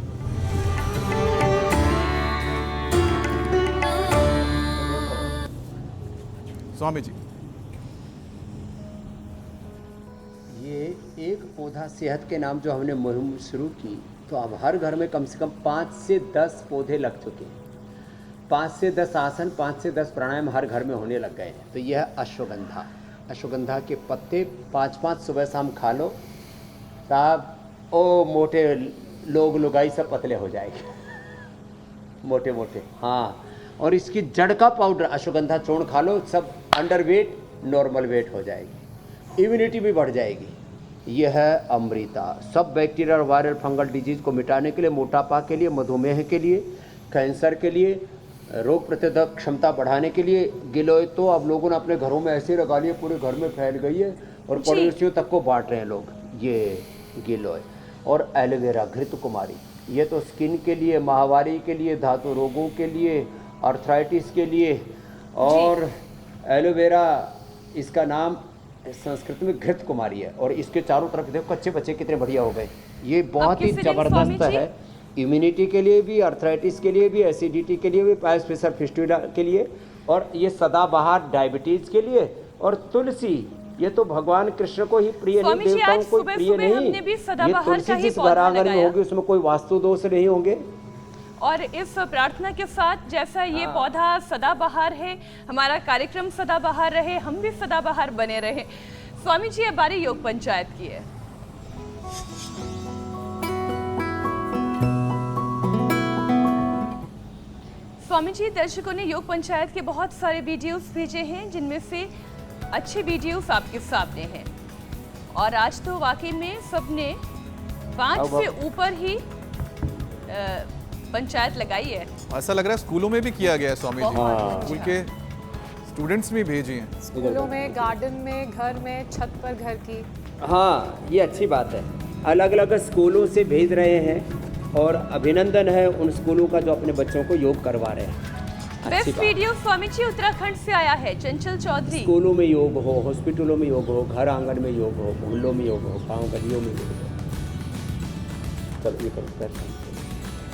स्वामी जी, ये एक पौधा सेहत के नाम जो हमने मुहिम शुरू की, तो अब हर घर में कम से कम 5 से 10 पौधे लग चुके हैं। 5 से 10 आसन, 5 से 10 प्राणायाम हर घर में होने लग गए हैं। तो यह है अश्वगंधा। अश्वगंधा के पत्ते 5-5 सुबह शाम खा लो साहब, ओ मोटे लोग लुगाई सब पतले हो जाएंगे, मोटे मोटे। हाँ, और इसकी जड़ का पाउडर अश्वगंधा चूर्ण खा लो, सब अंडर वेट नॉर्मल वेट हो जाएगी, इम्यूनिटी भी बढ़ जाएगी। यह है अमृता। सब बैक्टीरिया और वायरल फंगल डिजीज को मिटाने के लिए, मोटापा के लिए, मधुमेह के लिए, कैंसर के लिए, रोग प्रतिरोधक क्षमता बढ़ाने के लिए। गिलोय तो अब लोगों ने अपने घरों में ऐसे लगा लिए, पूरे घर में फैल गई है और पड़ोसियों तक को बांट रहे हैं लोग। ये गिलोय और एलोवेरा, घृत कुमारी, ये तो स्किन के लिए, माहवारी के लिए, धातु रोगों के लिए, आर्थराइटिस के लिए। और एलोवेरा, इसका नाम संस्कृत में घृत कुमारी है, और इसके चारों तरफ देखो कच्चे बच्चे कितने बढ़िया हो गए। ये बहुत ही जबरदस्त है, इम्यूनिटी के लिए भी, आर्थराइटिस के लिए भी, एसिडिटी के लिए भी, पाइल्स, फिशर, फिस्टुला के लिए, और ये सदाबहार डायबिटीज़ के लिए। और तुलसी, ये तो भगवान कृष्ण को ही प्रिय नहीं, स्वामी जी, देवताओं आज को सुबह प्रिय सुबह नहीं। हमने भी ये सदाबहार तुलसी का ही जिस पौधा घर आंगन में लगाया। होगी उसमें कोई वास्तु दोष नहीं होंगे। और इस प्रार्थना के साथ जैसा ये पौधा सदाबहार है, हमारा कार्यक्रम सदाबहार रहे, हम भी सदाबहार बने रहे। स्वामी जी, अब बारी योग पंचायत की है। स्वामी जी, दर्शकों ने योग पंचायत के बहुत सारे वीडियोस भेजे हैं, जिनमें से अच्छे वीडियोस आपके सामने हैं। और आज तो वाकई में सबने 5 से ऊपर ही पंचायत लगाई है। ऐसा लग रहा है स्कूलों में भी किया गया है स्वामी जी। हाँ। स्कूल के स्टूडेंट्स भी भेजी हैं। स्कूलों में, गार्डन में, घर में, छत पर घर की। हाँ, ये अच्छी बात है। अलग अलग स्कूलों से भेज रहे हैं और अभिनंदन है उन स्कूलों का जो अपने बच्चों को योग करवा रहे हैं। अच्छी बेस्ट बात। वीडियो स्वामी जी उत्तराखंड से आया है, चंचल चौधरी। स्कूलों में योग हो, हॉस्पिटलों में योग हो, घर आंगन में योग हो, मोहल्लों में योग हो, गाँव गलियों में योग हो। चलो ये करो।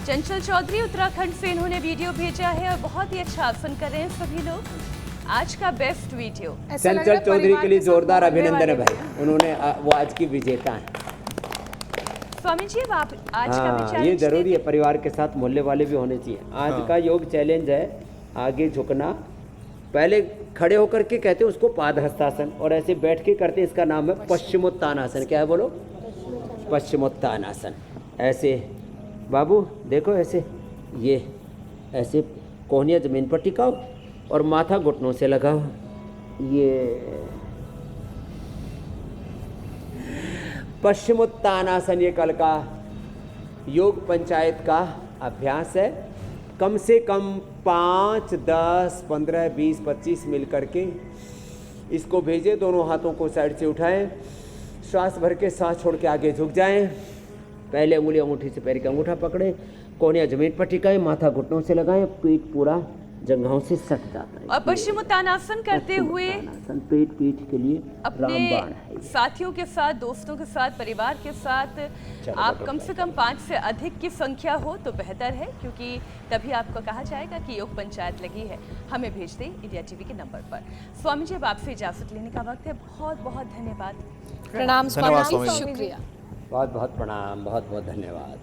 चंचल चौधरी उत्तराखंड से इन्होंने वीडियो भेजा है और बहुत ही अच्छा आसन कर रहे हैं सभी लोग। आज का बेस्ट वीडियो। ऐसा लग रहा चंचल है चौधरी परिवार के लिए साथ जोरदार मोहल्ले अभिनंदन है वाले भाई, उन्होंने वो आज की विजेता हैं। स्वामी जी, अब आप आज का भी हाँ, चैलेंज ये जरूरी है, देंगे। परिवार के साथ मोहल्ले वाले भी होने चाहिए। आज का योग चैलेंज है आगे झुकना। पहले खड़े होकर के कहते हैं उसको पादहस्तासन, और ऐसे बैठ के करते हैं, इसका नाम है पश्चिमोत्तानासन। क्या है बोलो? पश्चिमोत्तानासन। ऐसे बाबू देखो, ऐसे ये ऐसे कोहनियाँ जमीन पर टिकाओ और माथा घुटनों से लगाओ। ये पश्चिमोत्तानासन ये कल का योग पंचायत का अभ्यास है। कम से कम 5, 10, 15, 20, 25 मिल करके इसको भेजें। दोनों हाथों को साइड से उठाएं, श्वास भर के सांस छोड़ के आगे झुक जाएं। पहले उंगली अंगूठी से पैर का अंगूठा पकड़ें, कोहनियाँ जमीन पर टिकाएं, माथा घुटनों से लगाएं, पीठ पूरा जंघाओं से सट जाता है। और पश्चिमोत्तानासन करते हुए पश्चिमोत्तानासन पीठ के लिए रामबाण है। अपने साथियों के साथ, दोस्तों के साथ, परिवार के साथ आप कम से कम 5 से अधिक की संख्या हो तो बेहतर है, क्योंकि तभी आपको कहा जाएगा कि योग पंचायत लगी है। हमें भेज दें इंडिया टीवी के नंबर पर। स्वामी जी, अब आपसे इजाजत लेने का वक्त है। बहुत बहुत धन्यवाद। प्रणाम धन्यवाद स्वामी जी, स्वामी जी। शुक्रिया। बहुत बहुत प्रणाम, बहुत बहुत धन्यवाद।